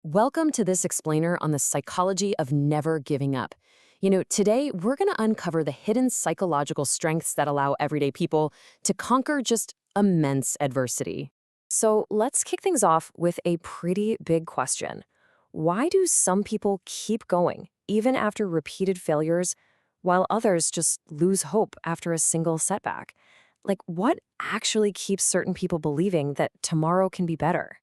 Welcome to this explainer on the psychology of never giving up. Today we're going to uncover the hidden psychological strengths that allow everyday people to conquer just immense adversity. So let's kick things off with a pretty big question. Why do some people keep going, even after repeated failures, while others just lose hope after a single setback? Like, what actually keeps certain people believing that tomorrow can be better?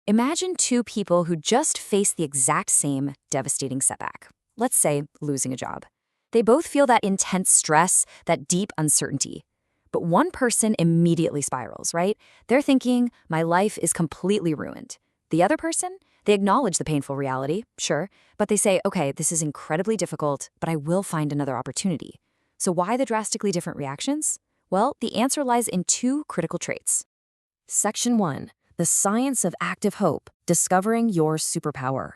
Imagine two people who just faced the exact same devastating setback. Let's say losing a job. They both feel that intense stress, that deep uncertainty. But one person immediately spirals, right? They're thinking, my life is completely ruined. The other person, they acknowledge the painful reality, sure, but they say, okay, this is incredibly difficult, but I will find another opportunity. So why the drastically different reactions? Well, the answer lies in two critical traits. Section 1. The Science of Active Hope, Discovering Your Superpower.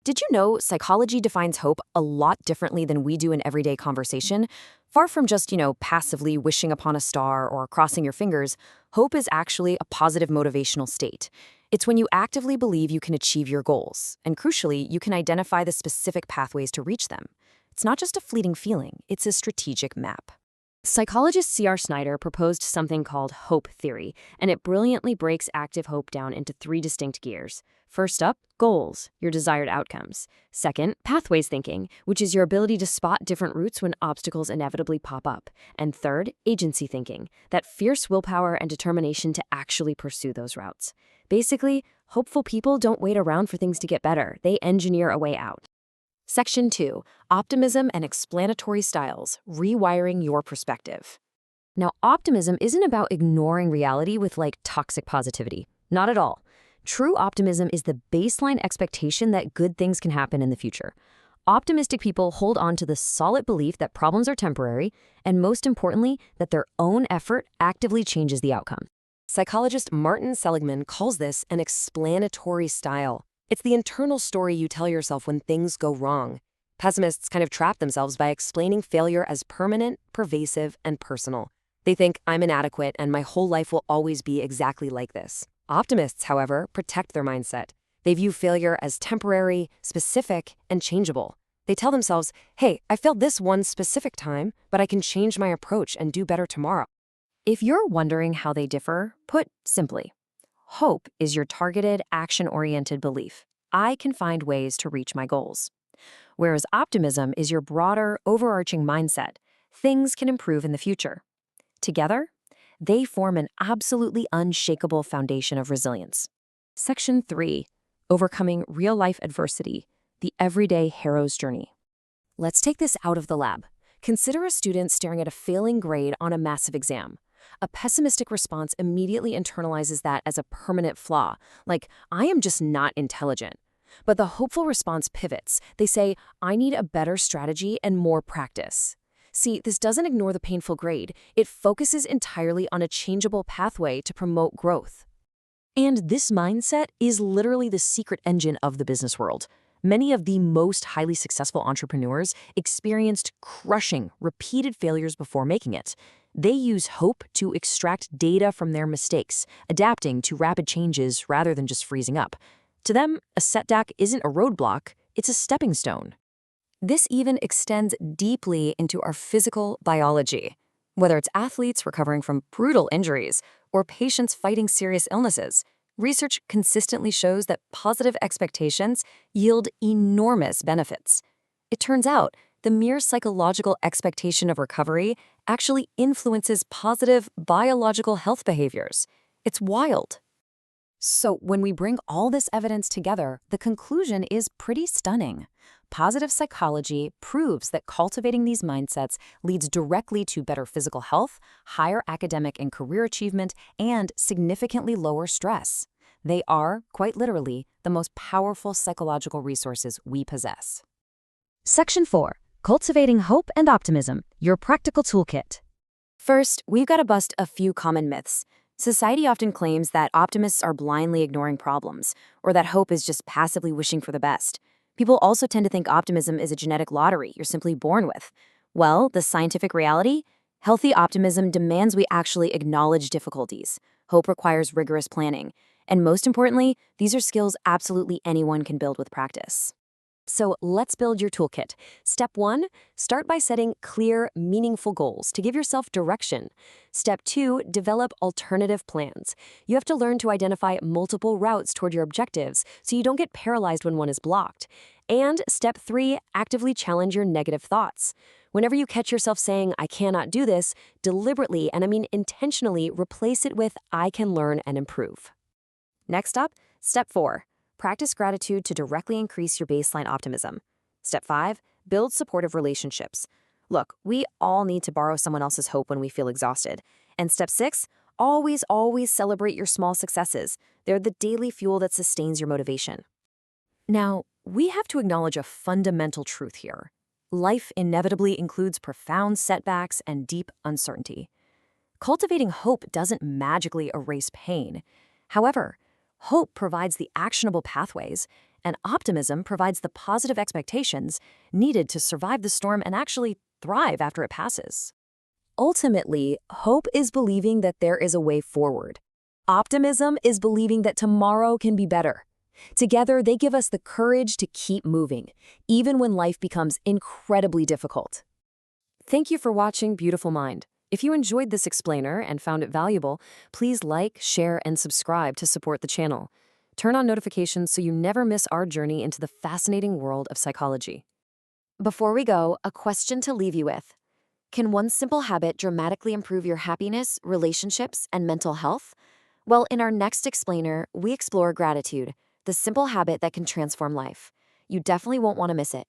Did you know psychology defines hope a lot differently than we do in everyday conversation? Far from just, passively wishing upon a star or crossing your fingers, hope is actually a positive motivational state. It's when you actively believe you can achieve your goals, and crucially, you can identify the specific pathways to reach them. It's not just a fleeting feeling, it's a strategic map. Psychologist Snyder proposed something called hope theory, and it brilliantly breaks active hope down into three distinct gears. First up, goals, your desired outcomes. Second, pathways thinking, which is your ability to spot different routes when obstacles inevitably pop up. And third, agency thinking, that fierce willpower and determination to actually pursue those routes. Basically, hopeful people don't wait around for things to get better, they engineer a way out. Section 2. Optimism and Explanatory Styles, Rewiring Your Perspective. Now, optimism isn't about ignoring reality with toxic positivity. Not at all. True optimism is the baseline expectation that good things can happen in the future. Optimistic people hold on to the solid belief that problems are temporary, and most importantly, that their own effort actively changes the outcome. Psychologist Martin Seligman calls this an explanatory style. It's the internal story you tell yourself when things go wrong. Pessimists kind of trap themselves by explaining failure as permanent, pervasive, and personal. They think, I'm inadequate and my whole life will always be exactly like this. Optimists, however, protect their mindset. They view failure as temporary, specific, and changeable. They tell themselves, hey, I failed this one specific time, but I can change my approach and do better tomorrow. If you're wondering how they differ, put simply, hope is your targeted, action-oriented belief. I can find ways to reach my goals. Whereas optimism is your broader, overarching mindset. Things can improve in the future. Together, they form an absolutely unshakable foundation of resilience. Section 3. Overcoming Real-Life Adversity, the Everyday Hero's Journey. Let's take this out of the lab. Consider a student staring at a failing grade on a massive exam. A pessimistic response immediately internalizes that as a permanent flaw, like, I am just not intelligent. But the hopeful response pivots. They say, I need a better strategy and more practice. See, this doesn't ignore the painful grade. It focuses entirely on a changeable pathway to promote growth. And this mindset is literally the secret engine of the business world. Many of the most highly successful entrepreneurs experienced crushing, repeated failures before making it. They use hope to extract data from their mistakes, adapting to rapid changes rather than just freezing up. To them, a setback isn't a roadblock, it's a stepping stone. This even extends deeply into our physical biology. Whether it's athletes recovering from brutal injuries or patients fighting serious illnesses, research consistently shows that positive expectations yield enormous benefits. It turns out, the mere psychological expectation of recovery actually influences positive biological health behaviors. It's wild. So when we bring all this evidence together, the conclusion is pretty stunning. Positive psychology proves that cultivating these mindsets leads directly to better physical health, higher academic and career achievement, and significantly lower stress. They are, quite literally, the most powerful psychological resources we possess. Section 4. Cultivating Hope and Optimism, your practical toolkit. First, we've got to bust a few common myths. Society often claims that optimists are blindly ignoring problems, or that hope is just passively wishing for the best. People also tend to think optimism is a genetic lottery you're simply born with. Well, the scientific reality? Healthy optimism demands we actually acknowledge difficulties. Hope requires rigorous planning. And most importantly, these are skills absolutely anyone can build with practice. So let's build your toolkit. Step 1, start by setting clear, meaningful goals to give yourself direction. Step 2, develop alternative plans. You have to learn to identify multiple routes toward your objectives so you don't get paralyzed when one is blocked. And step 3, actively challenge your negative thoughts. Whenever you catch yourself saying, I cannot do this, deliberately, and I mean intentionally, replace it with, I can learn and improve. Next up, step 4. Practice gratitude to directly increase your baseline optimism. Step 5. Build supportive relationships. Look, we all need to borrow someone else's hope when we feel exhausted. And step 6. Always celebrate your small successes. They're the daily fuel that sustains your motivation. Now, we have to acknowledge a fundamental truth here. Life inevitably includes profound setbacks and deep uncertainty. Cultivating hope doesn't magically erase pain. However, hope provides the actionable pathways, and optimism provides the positive expectations needed to survive the storm and actually thrive after it passes. Ultimately, hope is believing that there is a way forward. Optimism is believing that tomorrow can be better. Together, they give us the courage to keep moving, even when life becomes incredibly difficult. Thank you for watching Beautiful Mind. If you enjoyed this explainer and found it valuable, please like, share, and subscribe to support the channel. Turn on notifications so you never miss our journey into the fascinating world of psychology. Before we go, a question to leave you with. Can one simple habit dramatically improve your happiness, relationships, and mental health? Well, in our next explainer, we explore gratitude, the simple habit that can transform life. You definitely won't want to miss it.